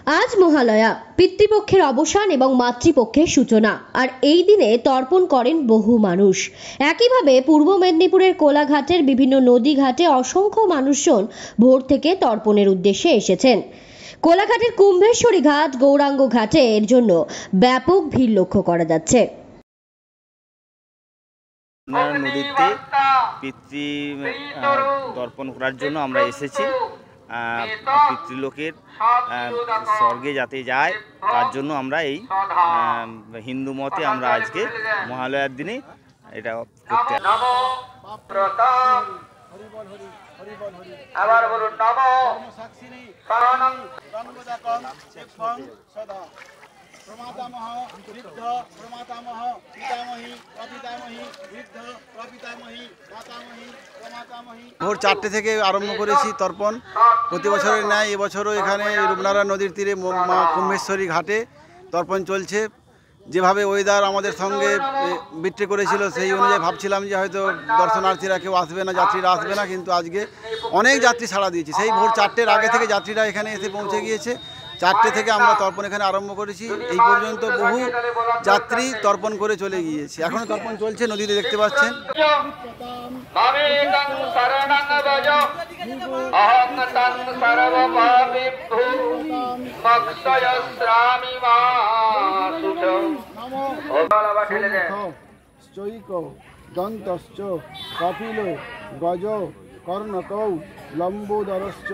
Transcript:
আজ মহালয়া, পিতৃপক্ষের অবসান এবং মাতৃপক্ষের সূচনা। আর এই দিনে তর্পণ করেন বহু মানুষ। একইভাবে পূর্ব মেদিনীপুরের কোলাঘাটের বিভিন্ন নদী ঘাটে অসংখ্য মানুষজন ভোর থেকে তর্পণের উদ্দেশ্যে এসেছেন। কোলাঘাটের কুম্ভেশ্বরী ঘাট, গৌরাঙ্গ ঘাটে এর জন্য ব্যাপক ভিড় লক্ষ্য করা যাচ্ছে। নদীতে পিতৃ তর্পণ করার জন্য আমরা এসেছি। পিতৃলোকের স্বর্গে যাতে যায় তার জন্য আমরা এই হিন্দু মতে আমরা আজকে মহালয়ার দিনে এটা করতে আবার বলুন নমো শরণং প্রমাতামহ বৃদ্ধ প্রমাতামহ পিতামহী প্রপিতামহী বৃদ্ধ প্রপিতামহী মাতামহী প্রমাতামহী। ভোর 4টে থেকে আরম্ভ করেছি তর্পণ। প্রতি বছরের ন্যায় এবছরও এখানে রূপনারায়ণ নদীর তীরে মা কুম্ভেশ্বরী ঘাটে তর্পণ চলছে। যেভাবে ওয়েদার আমাদের সঙ্গে বিট্রে করেছিল সেই অনুযায়ী ভাবছিলাম যে হয়তো দর্শনার্থীরা কেউ আসবে না, যাত্রীরা আসবে না, কিন্তু আজকে অনেক যাত্রী সাড়া দিয়েছে। সেই ভোর 4টের আগে থেকে যাত্রীরা এখানে এসে পৌঁছে গিয়েছে। 4টে থেকে আমরা তর্পণ এখানে আরম্ভ করেছি। এই পর্যন্ত বহু যাত্রী তর্পণ করে চলে গিয়েছে। এখনও তর্পণ চলছে, নদীতে দেখতে পাচ্ছেন। দন্তশ্চ কপিল গজ কর্ণকৌ লম্বোদরশ্চ।